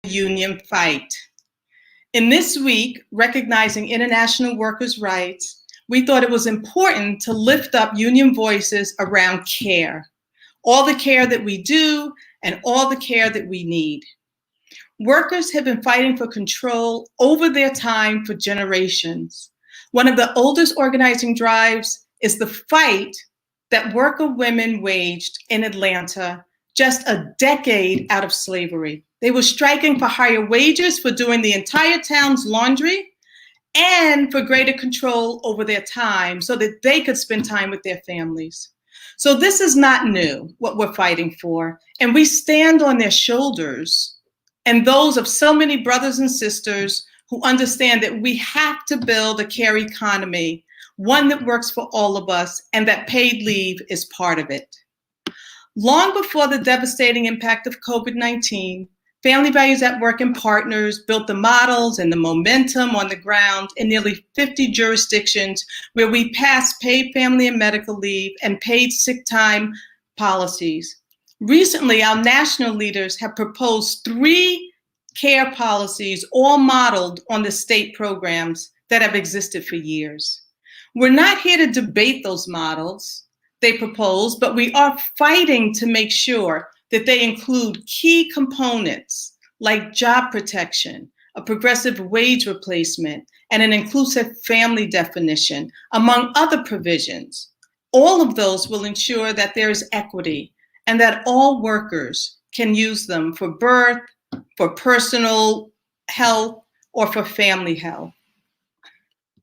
union fight. In this week, recognizing international workers' rights, we thought it was important to lift up union voices around care, all the care that we do and all the care that we need. Workers have been fighting for control over their time for generations. One of the oldest organizing drives is the fight that worker women waged in Atlanta just a decade out of slavery. They were striking for higher wages for doing the entire town's laundry and for greater control over their time so that they could spend time with their families. So this is not new, what we're fighting for, and we stand on their shoulders and those of so many brothers and sisters who understand that we have to build a care economy, one that works for all of us, and that paid leave is part of it. Long before the devastating impact of COVID-19, Family Values at Work and partners built the models and the momentum on the ground in nearly 50 jurisdictions where we passed paid family and medical leave and paid sick time policies. Recently, our national leaders have proposed 3 care policies, all modeled on the state programs that have existed for years. We're not here to debate those models they propose, but we are fighting to make sure that they include key components like job protection, a progressive wage replacement, and an inclusive family definition, among other provisions. All of those will ensure that there is equity and that all workers can use them for birth, for personal health, or for family health.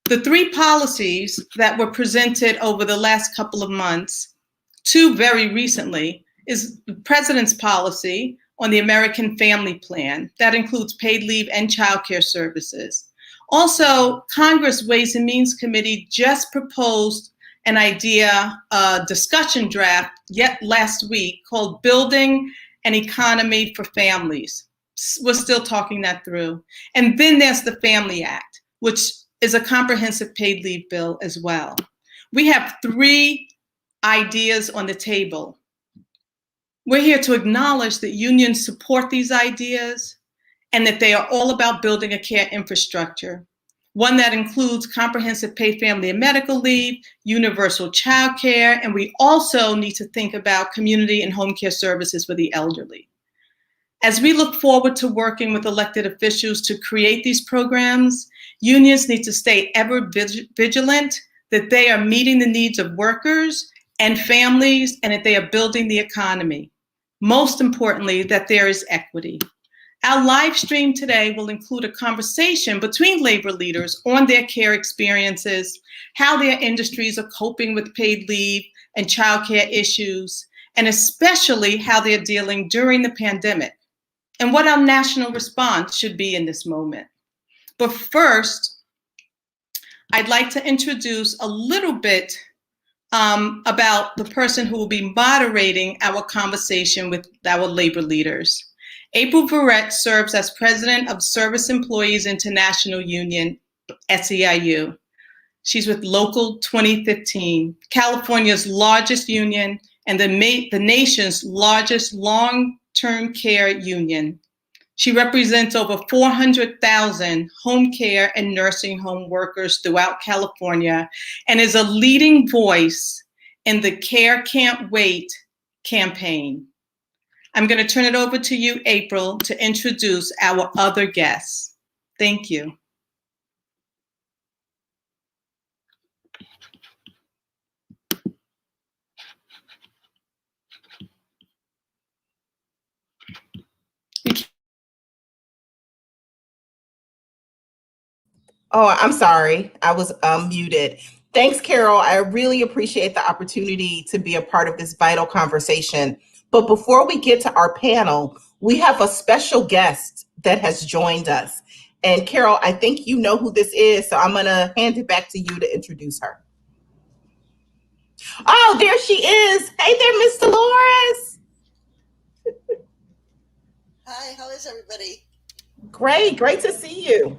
The 3 policies that were presented over the last couple of months, 2 very recently, is the President's policy on the American Family Plan. That includes paid leave and childcare services. Also, Congress Ways and Means Committee just proposed an idea, a discussion draft yet last week called Building an Economy for Families. We're still talking that through. And then there's the Family Act, which is a comprehensive paid leave bill as well. We have 3 ideas on the table. We're here to acknowledge that unions support these ideas and that they are all about building a care infrastructure, one that includes comprehensive paid family and medical leave, universal child care, and we also need to think about community and home care services for the elderly. As we look forward to working with elected officials to create these programs, unions need to stay ever vigilant that they are meeting the needs of workers and families and that they are building the economy. Most importantly, that there is equity. Our live stream today will include a conversation between labor leaders on their care experiences, how their industries are coping with paid leave and childcare issues, and especially how they're dealing during the pandemic, and what our national response should be in this moment. But first, I'd like to introduce a little bit about the person who will be moderating our conversation with our labor leaders. April Verrett serves as president of Service Employees International Union, SEIU. She's with Local 2015, California's largest union and the nation's largest long-term care union. She represents over 400,000 home care and nursing home workers throughout California and is a leading voice in the Care Can't Wait campaign. I'm going to turn it over to you, April, to introduce our other guests. Thank you. Oh, I'm sorry. I was muted. Thanks, Carol. I really appreciate the opportunity to be a part of this vital conversation. But before we get to our panel, we have a special guest that has joined us. And Carol, I think you know who this is, so I'm going to hand it back to you to introduce her. Oh, there she is. Hey there, Miss Dolores. Hi, how is everybody? Great to see you.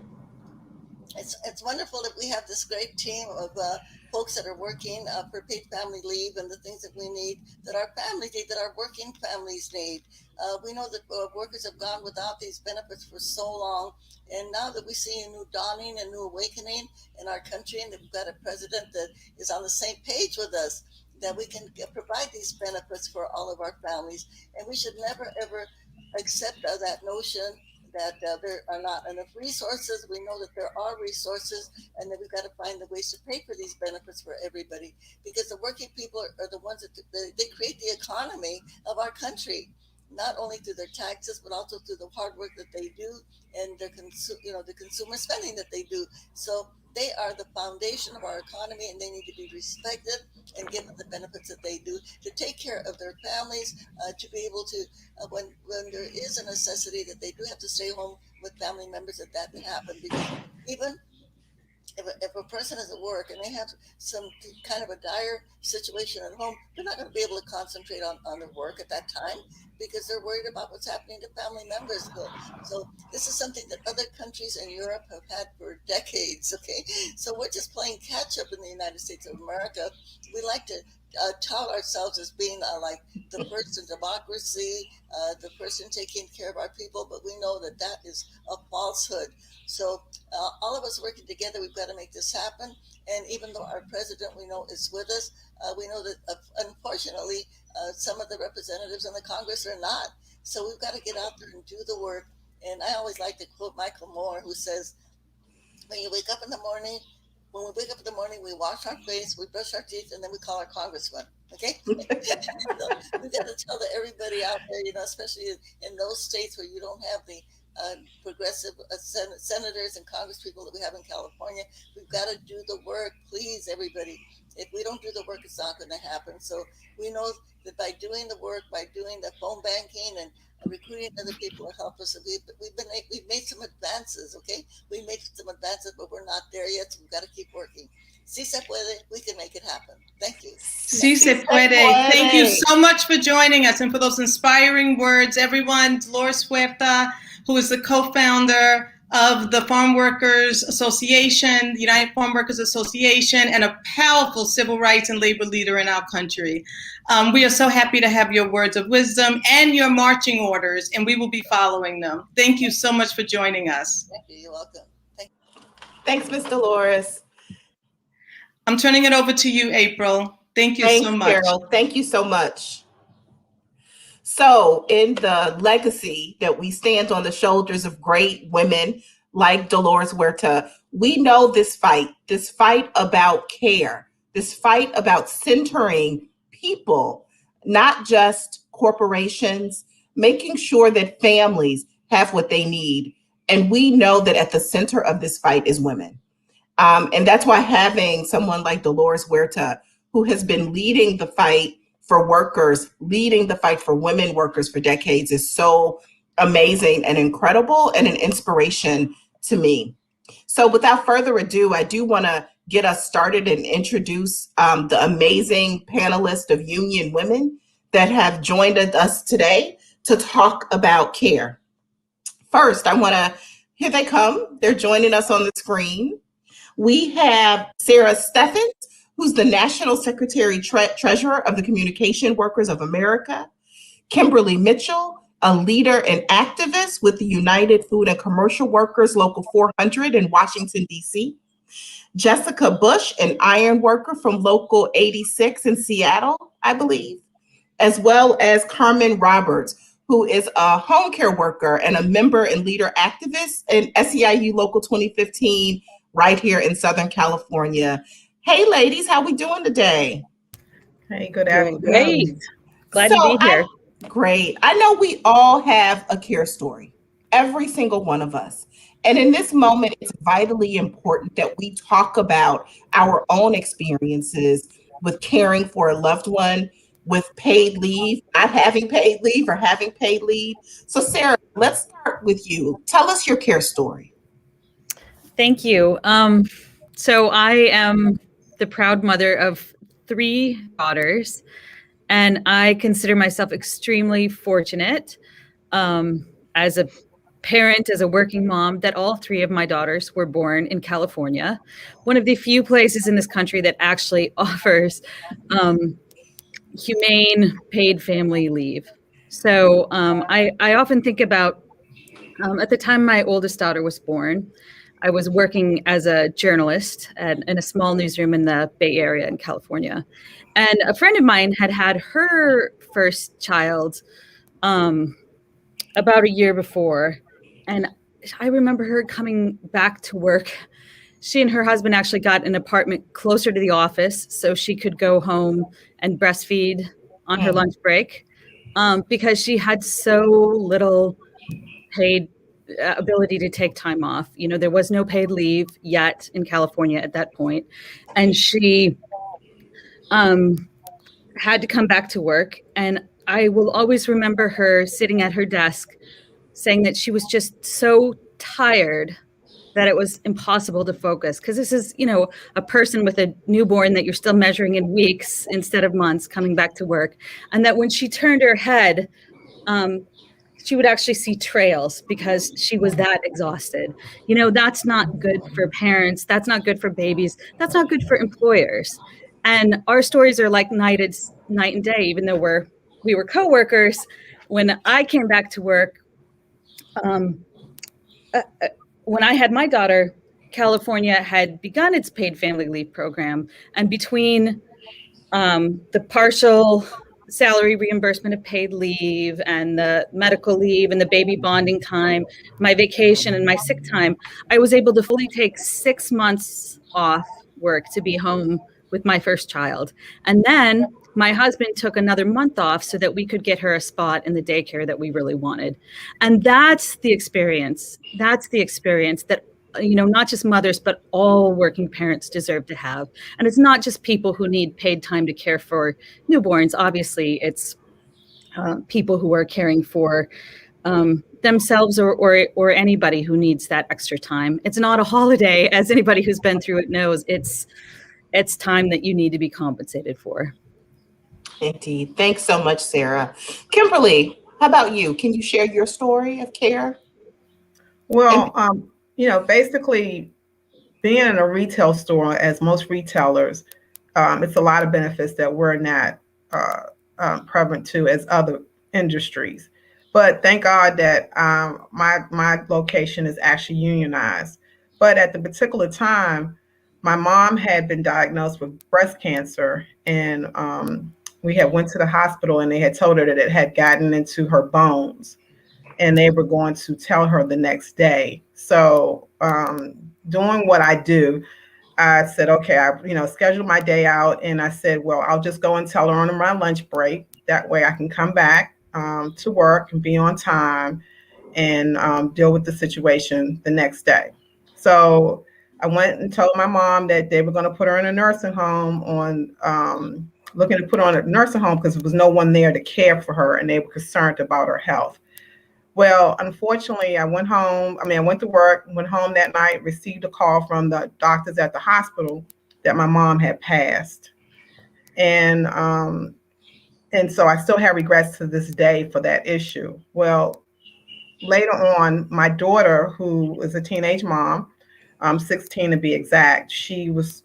It's wonderful that we have this great team of folks that are working for paid family leave and the things that we need, that our families need, that our working families need. We know that workers have gone without these benefits for so long, and now that we see a new dawning, a new awakening in our country, and that we've got a president that is on the same page with us, that we can provide these benefits for all of our families, and we should never ever accept that notion that there are not enough resources. We know that there are resources, and that we've got to find the ways to pay for these benefits for everybody, because the working people are the ones that they create the economy of our country, not only through their taxes but also through the hard work that they do, and their the consumer spending that they do. So they are the foundation of our economy, and they need to be respected and given the benefits that they do to take care of their families, to be able to, when there is a necessity that they do have to stay home with family members, that can happen. Because even if a person is at work and they have some kind of a dire situation at home, they're not going to be able to concentrate on their work at that time, because they're worried about what's happening to family members. So this is something that other countries in Europe have had for decades. Okay, so we're just playing catch up in the United States of America. We like to tout ourselves as being like the first in democracy, the person taking care of our people, but we know that that is a falsehood. So all of us working together, we've got to make this happen. And even though our president, we know, is with us, we know that unfortunately some of the representatives in the Congress are not. So we've got to get out there and do the work. And I always like to quote Michael Moore, who says, when you wake up in the morning, when we wake up in the morning, we wash our face, we brush our teeth, and then we call our congressman. Okay, so we got to tell everybody out there, especially in those states where you don't have the progressive senators and congresspeople that we have in California. We've got to do the work, please, everybody. If we don't do the work, it's not going to happen. So we know that by doing the work, by doing the phone banking and recruiting other people to help us, we've made some advances. Okay, we made some advances, but we're not there yet. So we've got to keep working. Si se puede, we can make it happen. Thank you. Si se puede. Thank you so much for joining us and for those inspiring words. Everyone, Dolores Huerta, who is the co-founder of the Farm Workers Association, the United Farm Workers Association, and a powerful civil rights and labor leader in our country. We are so happy to have your words of wisdom and your marching orders, and we will be following them. Thank you so much for joining us. Thank you. You're welcome. Thanks, Ms. Dolores. I'm turning it over to you, April. Thank you so much. Carol. Thank you so much. So in the legacy that we stand on the shoulders of great women like Dolores Huerta, we know this fight about care, this fight about centering people, not just corporations, making sure that families have what they need. And we know that at the center of this fight is women. And that's why having someone like Dolores Huerta, who has been leading the fight for workers, leading the fight for women workers for decades, is so amazing and incredible and an inspiration to me. So without further ado, I do want to get us started and introduce the amazing panelists of union women that have joined us today to talk about care. First, here they come. They're joining us on the screen. We have Sarah Steffens, who's the National Secretary Treasurer of the Communication Workers of America. Kimberly Mitchell, a leader and activist with the United Food and Commercial Workers Local 400 in Washington, D.C. Jessica Bush, an iron worker from Local 86 in Seattle, I believe, as well as Carmen Roberts, who is a home care worker and a member and leader activist in SEIU Local 2015 right here in Southern California. Hey, ladies, how we doing today? Hey, good afternoon. Great. Glad to be here. Great. I know we all have a care story, every single one of us. And in this moment, it's vitally important that we talk about our own experiences with caring for a loved one, with paid leave, not having paid leave, or having paid leave. So Sarah, let's start with you. Tell us your care story. Thank you. So I am the proud mother of 3 daughters, and I consider myself extremely fortunate as a parent, as a working mom, that all three of my daughters were born in California, one of the few places in this country that actually offers humane paid family leave. So I often think about at the time my oldest daughter was born, I was working as a journalist in a small newsroom in the Bay Area in California. And a friend of mine had had her first child about a year before. And I remember her coming back to work. She and her husband actually got an apartment closer to the office so she could go home and breastfeed on her lunch break because she had so little paid ability to take time off. You know, there was no paid leave yet in California at that point. And she had to come back to work. And I will always remember her sitting at her desk saying that she was just so tired that it was impossible to focus. Because this is, you know, a person with a newborn that you're still measuring in weeks instead of months coming back to work. And that when she turned her head, she would actually see trails because she was that exhausted. You know, that's not good for parents. That's not good for babies. That's not good for employers. And our stories are like night and day, even though we were coworkers. When I came back to work, when I had my daughter, California had begun its paid family leave program. And between the partial salary reimbursement of paid leave and the medical leave and the baby bonding time, my vacation and my sick time, I was able to fully take 6 months off work to be home with my first child. And then my husband took another month off so that we could get her a spot in the daycare that we really wanted. And that's the experience. That's the experience that, you know, not just mothers, but all working parents deserve to have. And it's not just people who need paid time to care for newborns. Obviously, it's people who are caring for themselves or anybody who needs that extra time. It's not a holiday, as anybody who's been through it knows. It's time that you need to be compensated for. Indeed. Thanks so much, Sarah. Kimberly, how about you? Can you share your story of care? Well, basically being in a retail store, as most retailers, it's a lot of benefits that we're not prevalent to as other industries. But thank God that my location is actually unionized. But at the particular time, my mom had been diagnosed with breast cancer, and we had went to the hospital, and they had told her that it had gotten into her bones, and they were going to tell her the next day. So doing what I do, I said, okay, I scheduled my day out, and I said, well, I'll just go and tell her on my lunch break. That way I can come back to work and be on time and deal with the situation the next day. So I went and told my mom that they were going to put her in a nursing home looking to put her on a nursing home because there was no one there to care for her, and they were concerned about her health. Well, unfortunately, I went to work, went home that night, received a call from the doctors at the hospital that my mom had passed. And so I still have regrets to this day for that issue. Well, later on, my daughter, who is a teenage mom, 16 to be exact, she was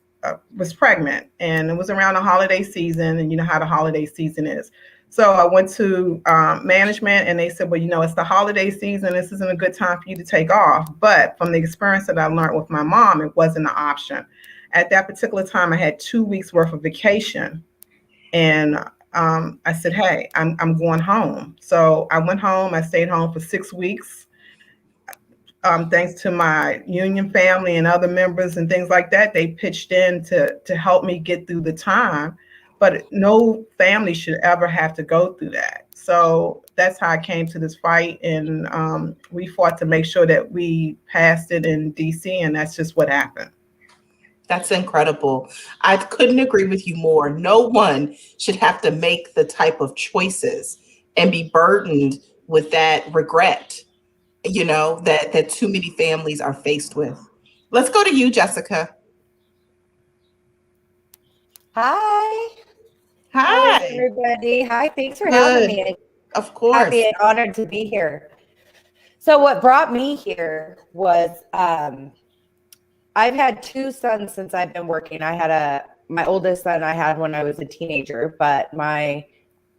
pregnant, and it was around the holiday season, and you know how the holiday season is. So I went to management, and they said, well, it's the holiday season. This isn't a good time for you to take off. But from the experience that I learned with my mom, it wasn't an option. At that particular time, I had 2 weeks worth of vacation. And I said, hey, I'm going home. So I went home. I stayed home for 6 weeks. Thanks to my union family and other members and things like that, they pitched in to help me get through the time. But no family should ever have to go through that. So that's how I came to this fight. And we fought to make sure that we passed it in DC, and that's just what happened. That's incredible. I couldn't agree with you more. No one should have to make the type of choices and be burdened with that regret, that too many families are faced with. Let's go to you, Jessica. Hi. Hi. How's everybody? Hi, thanks for having me. Of course. Happy and honored to be here. So what brought me here was I've had two sons since I've been working. My oldest son I had when I was a teenager, but I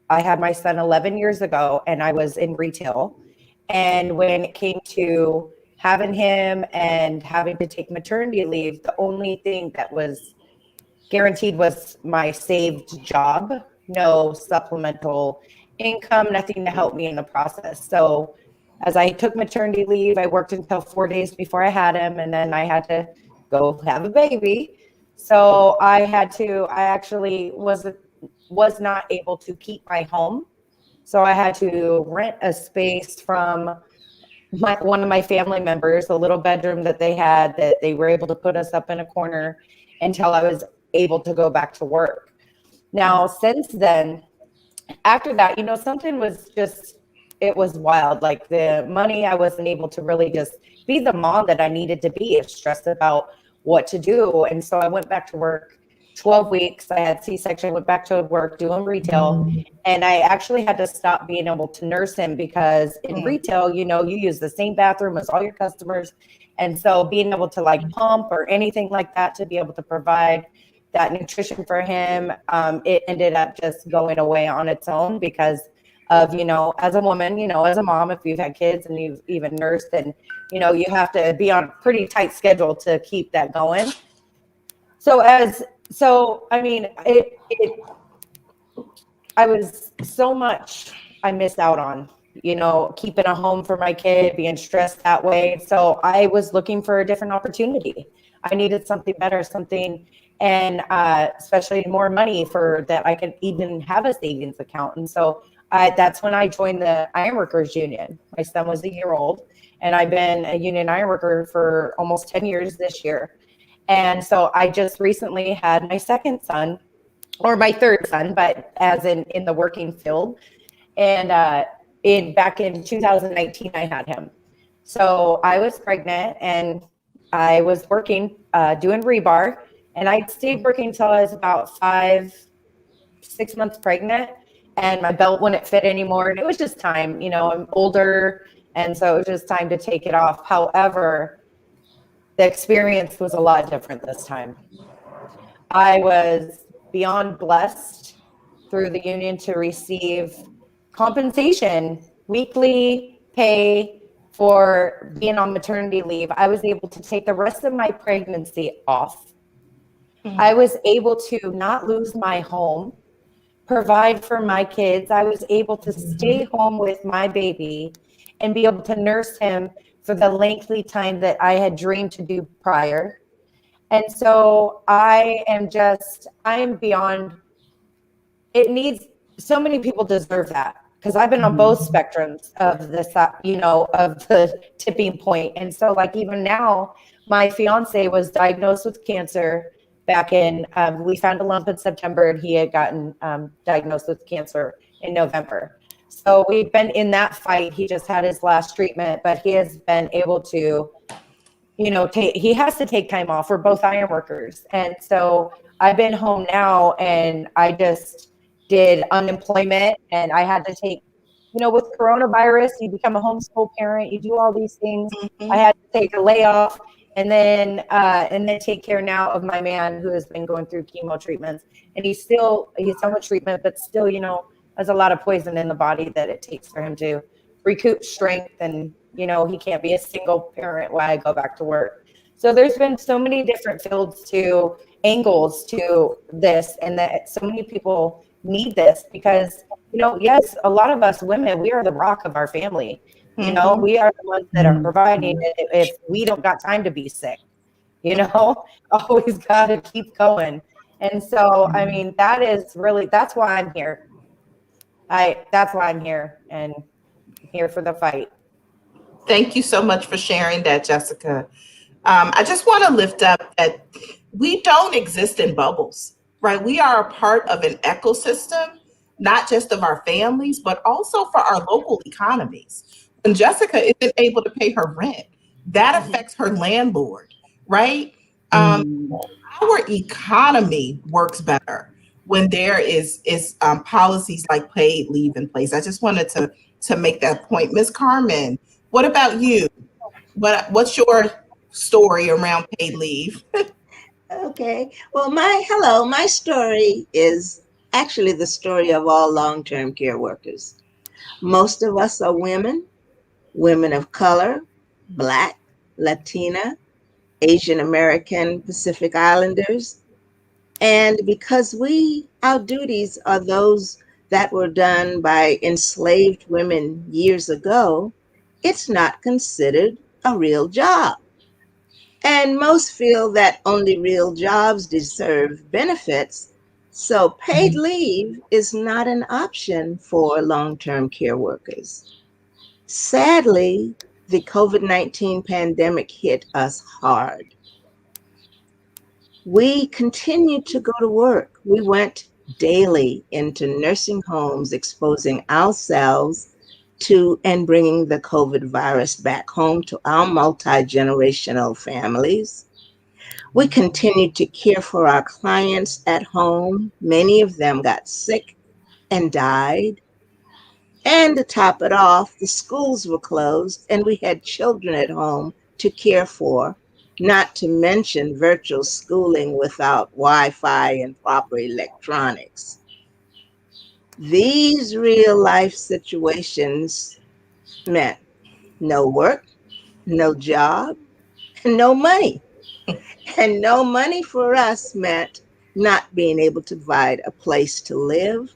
had my son 11 years ago, and I was in retail. And when it came to having him and having to take maternity leave, the only thing that was guaranteed was my saved job, no supplemental income, nothing to help me in the process. So as I took maternity leave, I worked until 4 days before I had him, and then I had to go have a baby. So I actually was not able to keep my home. So I had to rent a space from one of my family members, a little bedroom that they had, that they were able to put us up in a corner until I was able to go back to work. Now, since then, after that, something was just, it was wild. Like the money, I wasn't able to really just be the mom that I needed to be. I was stressed about what to do. And so I went back to work 12 weeks. I had C-section, went back to work doing retail. And I actually had to stop being able to nurse him because in retail, you use the same bathroom as all your customers. And so being able to like pump or anything like that to be able to provide that nutrition for him, it ended up just going away on its own because of, as a woman, as a mom, if you've had kids and you've even nursed, and, you have to be on a pretty tight schedule to keep that going. I was so much I missed out on, keeping a home for my kid, being stressed that way. So I was looking for a different opportunity. I needed something better, and especially more money for that I could even have a savings account. And so that's when I joined the Ironworkers Union. My son was a year old, and I've been a union ironworker for almost 10 years this year. And so I just recently had my second son, or my third son, but as in the working field. And back in 2019, I had him. So I was pregnant and I was working, doing rebar, and I stayed working until I was about 5-6 months pregnant, and my belt wouldn't fit anymore. And it was just time, I'm older. And so it was just time to take it off. However, the experience was a lot different this time. I was beyond blessed through the union to receive compensation, weekly pay for being on maternity leave. I was able to take the rest of my pregnancy off. I was able to not lose my home, provide for my kids. I was able to stay home with my baby and be able to nurse him for the lengthy time that I had dreamed to do prior. And so I am beyond, so many people deserve that, because I've been on both spectrums of this, of the tipping point. And so like even now, my fiance was diagnosed with cancer back in, we found a lump in September, and he had gotten diagnosed with cancer in November. So we've been in that fight. He just had his last treatment, but he has been able to, he has to take time off. We're both iron workers. And so I've been home now, and I just did unemployment, and I had to take, with coronavirus, you become a homeschool parent, you do all these things. I had to take a layoff and then take care now of my man who has been going through chemo treatments. And he's so much treatment, but still, there's a lot of poison in the body that it takes for him to recoup strength. And, he can't be a single parent while I go back to work. So there's been so many different angles to this, and that so many people need this because, yes, a lot of us women, we are the rock of our family. We are the ones that are providing it if we don't got time to be sick, always got to keep going. And so, that's why I'm here. That's why I'm here, and here for the fight. Thank you so much for sharing that, Jessica. I just want to lift up that we don't exist in bubbles, right? We are a part of an ecosystem, not just of our families, but also for our local economies. When Jessica isn't able to pay her rent, that affects her landlord, right? Our economy works better when there is policies like paid leave in place. I just wanted to make that point. Ms. Carmen, What about you? What's your story around paid leave? Okay. Well, my story is actually the story of all long-term care workers. Most of us are women, women of color, Black, Latina, Asian American, Pacific Islanders. And because our duties are those that were done by enslaved women years ago, it's not considered a real job. And most feel that only real jobs deserve benefits. So paid leave is not an option for long-term care workers. Sadly, the COVID-19 pandemic hit us hard. We continued to go to work. We went daily into nursing homes, exposing ourselves to and bringing the COVID virus back home to our multi-generational families. We continued to care for our clients at home. Many of them got sick and died. And to top it off, the schools were closed and we had children at home to care for, not to mention virtual schooling without Wi-Fi and proper electronics. These real life situations meant no work, no job, and no money. And no money for us meant not being able to provide a place to live,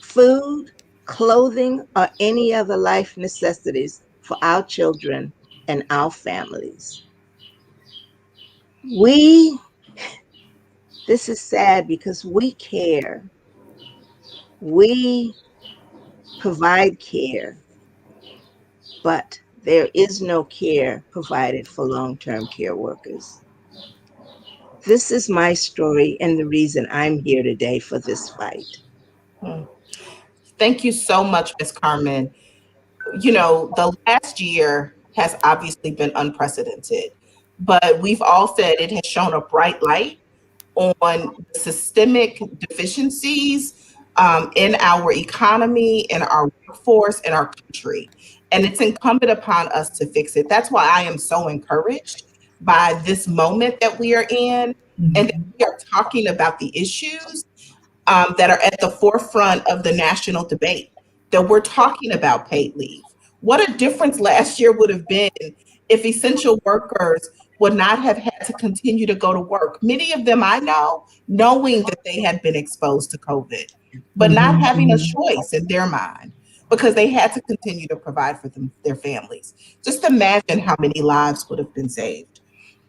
food, clothing, or any other life necessities for our children and our families. This is sad because we care. We provide care, but there is no care provided for long-term care workers. This is my story and the reason I'm here today for this fight. Thank you so much, Ms. Carmen. You know, the last year has obviously been unprecedented, but we've all said it has shown a bright light on systemic deficiencies in our economy, in our workforce, in our country. And it's incumbent upon us to fix it. That's why I am so encouraged by this moment that we are in, and that we are talking about the issues that are at the forefront of the national debate, that we're talking about paid leave. What a difference last year would have been if essential workers would not have had to continue to go to work. Many of them I know, knowing that they had been exposed to COVID, but not having a choice in their mind because they had to continue to provide for their families. Just imagine how many lives would have been saved.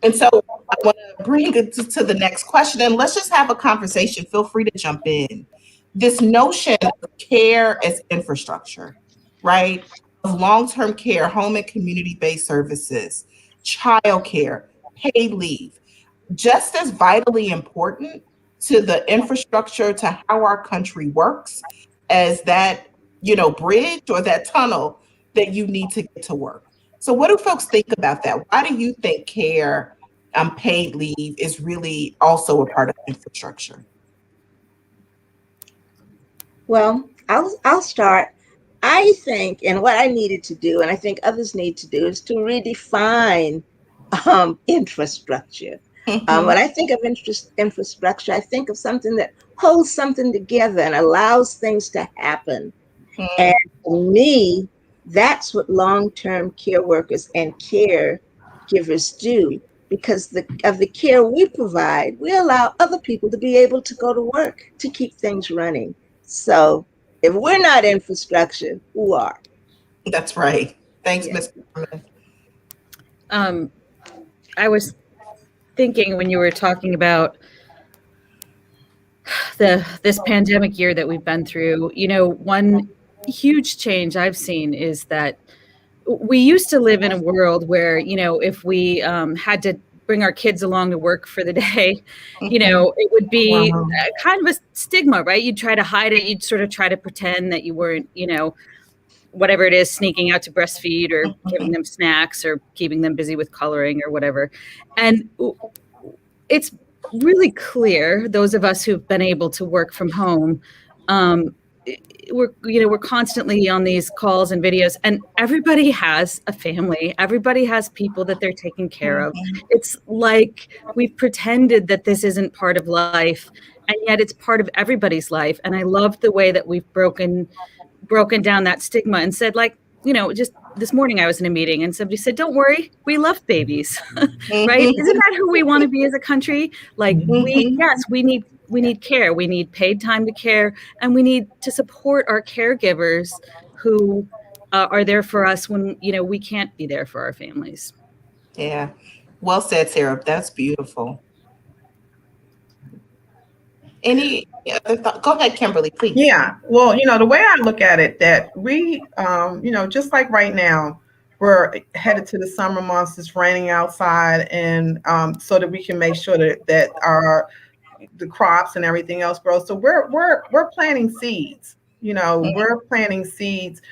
And so I want to bring it to the next question, and let's just have a conversation. Feel free to jump in. This notion of care as infrastructure, right? Of long-term care, home and community-based services, childcare, paid leave, just as vitally important to the infrastructure, to how our country works, as that, bridge or that tunnel that you need to get to work. So what do folks think about that? Why do you think care paid leave is really also a part of infrastructure? Well, I'll start. I think, and what I needed to do, and I think others need to do, is to redefine infrastructure. When I think of infrastructure, I think of something that holds something together and allows things to happen. And for me, that's what long-term care workers and caregivers do. Because of the care we provide, we allow other people to be able to go to work to keep things running. So if we're not infrastructure, who are? That's right. Thanks, Yeah. Ms. Carmen. I was thinking when you were talking about this pandemic year that we've been through, one huge change I've seen is that we used to live in a world where, if we had to bring our kids along to work for the day, it would be kind of a stigma, right? You'd try to hide it. You'd sort of try to pretend that you weren't, whatever it is, sneaking out to breastfeed or giving them snacks or keeping them busy with coloring or whatever. And it's really clear, those of us who've been able to work from home, we're constantly on these calls and videos, and everybody has a family. Everybody has people that they're taking care of. It's like we've pretended that this isn't part of life, and yet it's part of everybody's life. And I love the way that we've broken down that stigma and said, like, just this morning I was in a meeting and somebody said, don't worry, we love babies, right? Isn't that who we want to be as a country? Like, we need care. We need paid time to care, and we need to support our caregivers who are there for us when, we can't be there for our families. Yeah. Well said, Sarah. That's beautiful. Any other thought? Go ahead, Kimberly, please. Yeah. Well, the way I look at it, that we, just like right now, we're headed to the summer months. It's raining outside, and so that we can make sure that the crops and everything else grows. So we're planting seeds. We're planting seeds.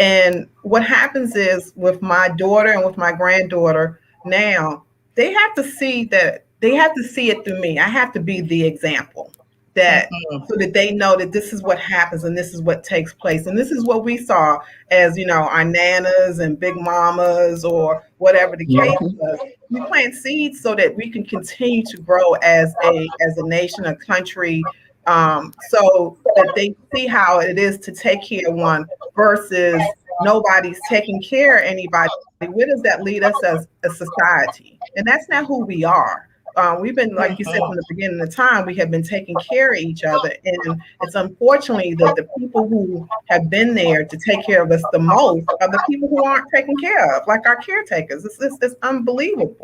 And what happens is, with my daughter and with my granddaughter now, they have to see it through me. I have to be the example. So that they know that this is what happens and this is what takes place. And this is what we saw as, our nanas and big mamas or whatever the case was. We plant seeds so that we can continue to grow as a nation, a country, so that they see how it is to take care of one versus nobody's taking care of anybody. Where does that lead us as a society? And that's not who we are. We've been, like you said, from the beginning of time, we have been taking care of each other. And it's unfortunately that the people who have been there to take care of us the most are the people who aren't taken care of, like our caretakers. It's unbelievable.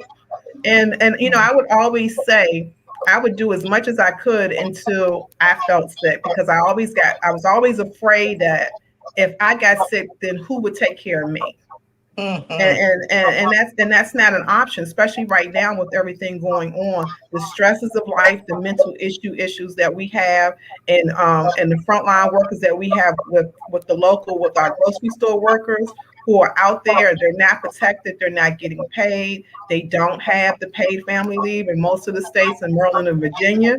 And I would always say I would do as much as I could until I felt sick, because I was always afraid that if I got sick, then who would take care of me? And that's not an option, especially right now with everything going on, the stresses of life, the mental issues that we have, and the frontline workers that we have with our grocery store workers who are out there. They're not protected. They're not getting paid. They don't have the paid family leave in most of the states, in Maryland and Virginia.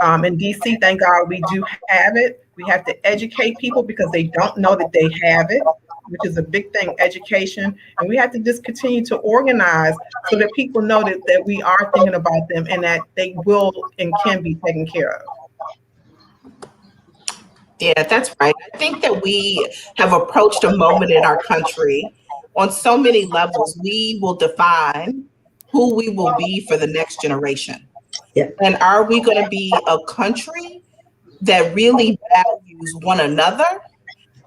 In DC, thank God we do have it. We have to educate people because they don't know that they have it, which is a big thing, education. And we have to just continue to organize so that people know that we are thinking about them and that they will and can be taken care of. Yeah, that's right. I think that we have approached a moment in our country on so many levels. We will define who we will be for the next generation. Yeah. And are we going to be a country that really values one another,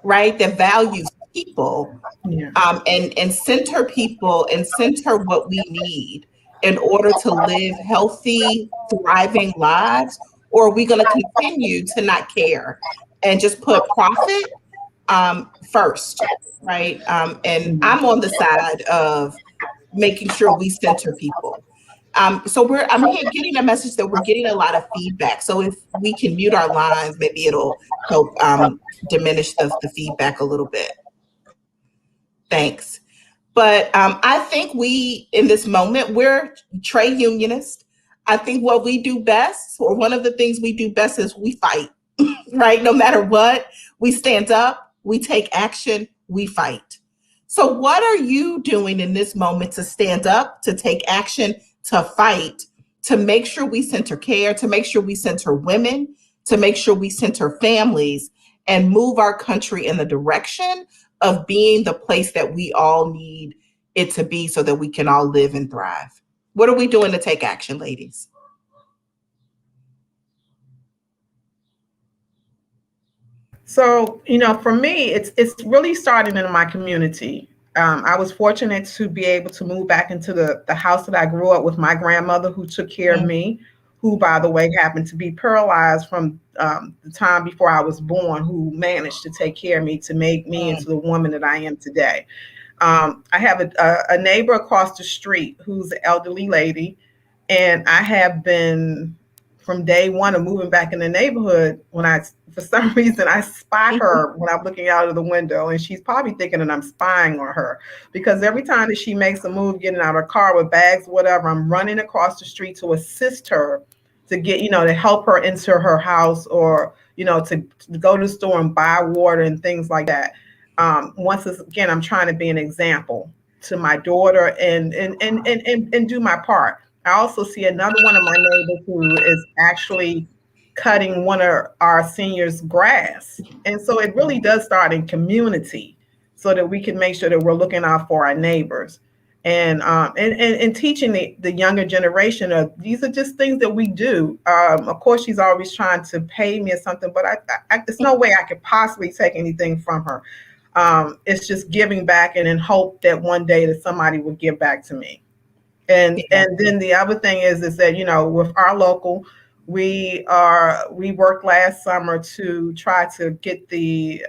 right? That values people, and center people and center what we need in order to live healthy, thriving lives? Or are we going to continue to not care and just put profit first, right? And I'm on the side of making sure we center people. So I'm here getting a message that we're getting a lot of feedback. So if we can mute our lines, maybe it'll help diminish the feedback a little bit. Thanks. But I think we, in this moment, we're trade unionists. I think what we do best, or one of the things we do best, is we fight, right? No matter what, we stand up, we take action, we fight. So what are you doing in this moment to stand up, to take action, to fight, to make sure we center care, to make sure we center women, to make sure we center families, and move our country in the direction of being the place that we all need it to be so that we can all live and thrive? What are we doing to take action, ladies? So, for me, it's really starting in my community. I was fortunate to be able to move back into the house that I grew up with my grandmother, who took care of me, who, by the way, happened to be paralyzed from the time before I was born, who managed to take care of me to make me into the woman that I am today. I have a neighbor across the street who's an elderly lady, and I have been, from day one of moving back in the neighborhood, for some reason, I spy her when I'm looking out of the window, and she's probably thinking that I'm spying on her, because every time that she makes a move, getting out of her car with bags, whatever, I'm running across the street to assist her to get, to help her into her house, or, to go to the store and buy water and things like that. Again, I'm trying to be an example to my daughter and do my part. I also see another one of my neighbors who is actually cutting one of our seniors' grass. And so it really does start in community so that we can make sure that we're looking out for our neighbors. And teaching the younger generation of these are just things that we do. Of course, she's always trying to pay me or something, but there's no way I could possibly take anything from her. It's just giving back and in hope that one day that somebody will give back to me. And then the other thing is that, with our local, we worked last summer to try to get the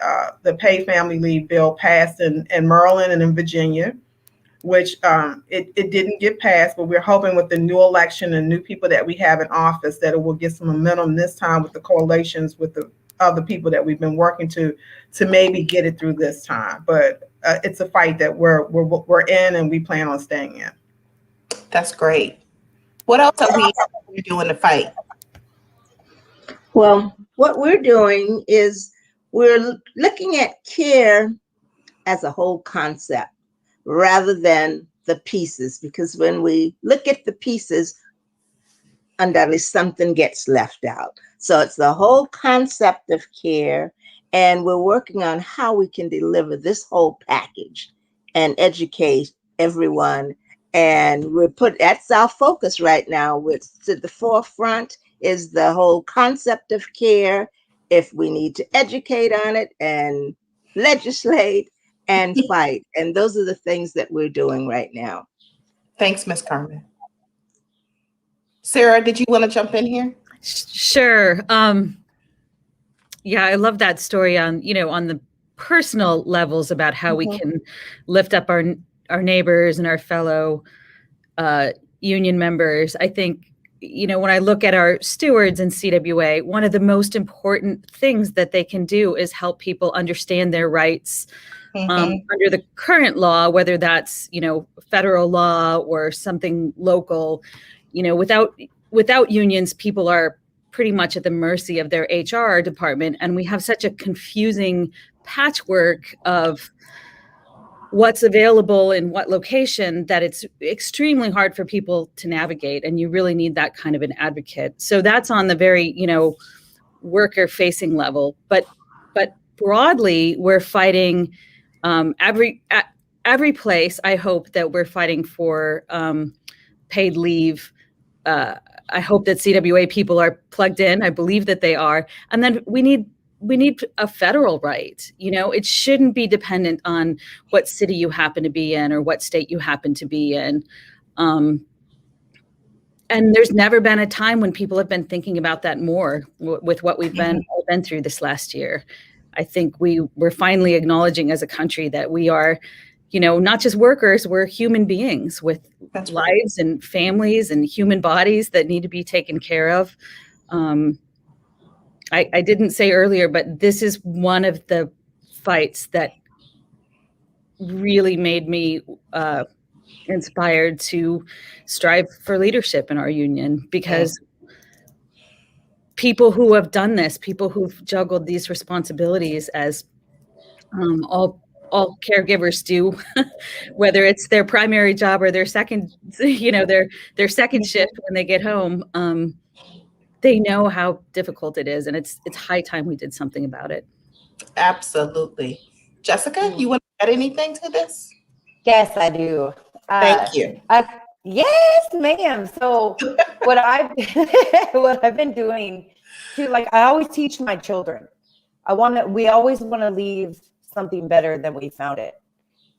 paid family leave bill passed in Maryland and in Virginia, which it didn't get passed, but we're hoping with the new election and new people that we have in office that it will get some momentum this time with the coalitions with the other people that we've been working to maybe get it through this time. But it's a fight that we're in and we plan on staying in. That's great. What else are we doing to fight? Well, what we're doing is we're looking at care as a whole concept rather than the pieces, because when we look at the pieces, undoubtedly something gets left out. So it's the whole concept of care, and we're working on how we can deliver this whole package and educate everyone. And that's our focus right now. To the forefront is the whole concept of care. If we need to educate on it and legislate and fight. And those are the things that we're doing right now. Thanks, Ms. Carmen. Sarah, did you want to jump in here? Sure. Yeah, I love that story on the personal levels about how we can lift up our neighbors and our fellow union members. I think, when I look at our stewards in CWA, one of the most important things that they can do is help people understand their rights under the current law, whether that's, federal law or something local. Without unions, people are pretty much at the mercy of their HR department. And we have such a confusing patchwork of what's available in what location that it's extremely hard for people to navigate. And you really need that kind of an advocate. So that's on the very, worker facing level. But broadly, we're fighting every place. I hope that we're fighting for paid leave. I hope that CWA people are plugged in. I believe that they are. And then we need a federal right. It shouldn't be dependent on what city you happen to be in or what state you happen to be in. And there's never been a time when people have been thinking about that more with what we've been through this last year. I think we're finally acknowledging as a country that we are, not just workers, we're human beings with lives and families and human bodies that need to be taken care of. I didn't say earlier, but this is one of the fights that really made me inspired to strive for leadership in our union, because people who have done this, people who've juggled these responsibilities as all caregivers do, whether it's their primary job or their second, their second shift when they get home, they know how difficult it is, and it's high time we did something about it. Absolutely. Jessica, you want to add anything to this? Yes, I do. Thank you. Yes, ma'am. So what I've been doing too, I always teach my children. We always want to leave something better than we found it,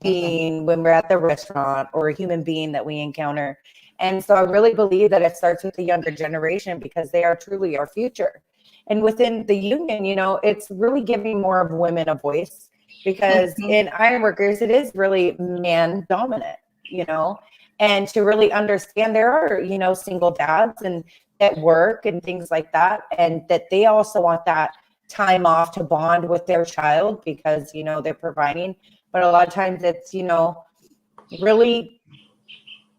being when we're at the restaurant or a human being that we encounter. And so I really believe that it starts with the younger generation, because they are truly our future. And within the union, it's really giving more of women a voice, because in ironworkers, it is really man dominant, and to really understand there are, single dads and at work and things like that. And that they also want that time off to bond with their child, because, they're providing. But a lot of times it's, really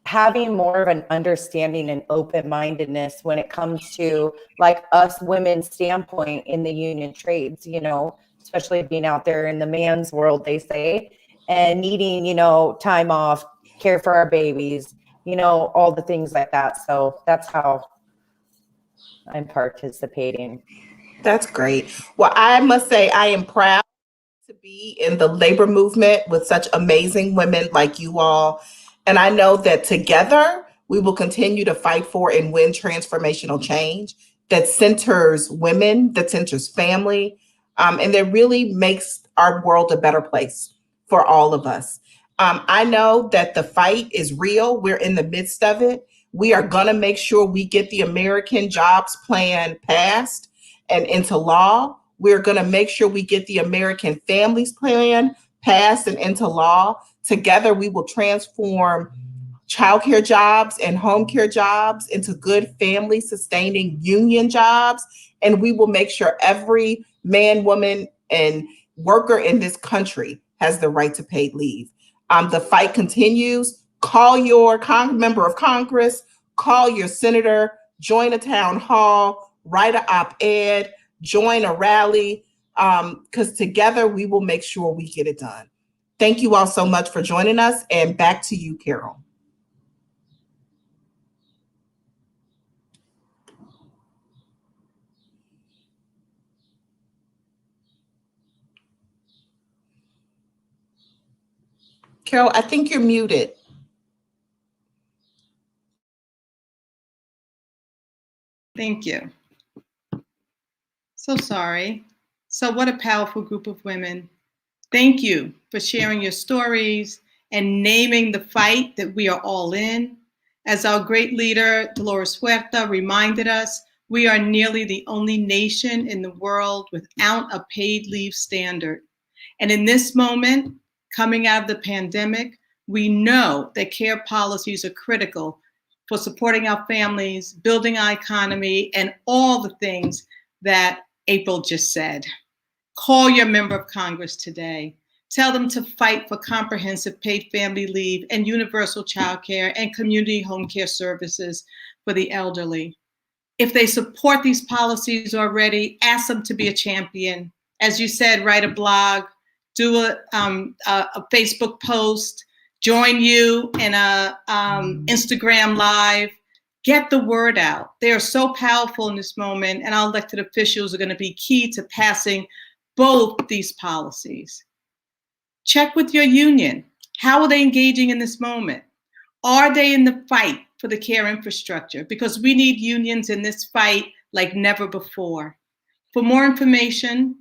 having more of an understanding and open-mindedness when it comes to like us women's standpoint in the union trades, you know, especially being out there in the man's world, they say, and needing, you know, time off, care for our babies, you know, all the things like that. So that's how I'm participating. That's great. Well, I must say I am proud to be in the labor movement with such amazing women like you all. And I know that together we will continue to fight for and win transformational change that centers women, that centers family, and that really makes our world a better place for all of us. I know that the fight is real. We're in the midst of it. We are going to make sure we get the American Jobs Plan passed and into law. We're going to make sure we get the American Families Plan passed and into law. Together, we will transform childcare jobs and home care jobs into good family sustaining union jobs. And we will make sure every man, woman, and worker in this country has the right to paid leave. The fight continues. Call your member of Congress, call your senator, join a town hall, write an op-ed, join a rally, because together we will make sure we get it done. Thank you all so much for joining us, and back to you, Carol. Carol, I think you're muted. Thank you. So sorry. So what a powerful group of women. Thank you for sharing your stories and naming the fight that we are all in. As our great leader, Dolores Huerta, reminded us, we are nearly the only nation in the world without a paid leave standard. And in this moment, coming out of the pandemic, we know that care policies are critical for supporting our families, building our economy, and all the things that April just said. Call your member of Congress today. Tell them to fight for comprehensive paid family leave and universal child care and community home care services for the elderly. If they support these policies already, ask them to be a champion. As you said, write a blog, do a Facebook post, join you in a Instagram live. Get the word out. They are so powerful in this moment, and our elected officials are going to be key to passing both these policies. Check with your union. How are they engaging in this moment? Are they in the fight for the care infrastructure? Because we need unions in this fight like never before. For more information,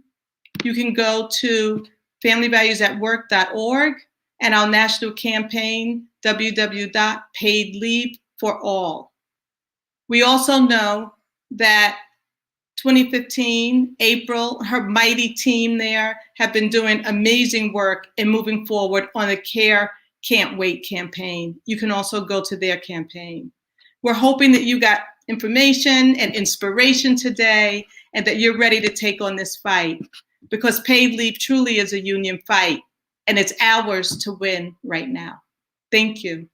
you can go to familyvaluesatwork.org and our national campaign, www.paidleaveforall. We also know that 2015, April, her mighty team there have been doing amazing work in moving forward on the Care Can't Wait campaign. You can also go to their campaign. We're hoping that you got information and inspiration today and that you're ready to take on this fight, because paid leave truly is a union fight and it's ours to win right now. Thank you.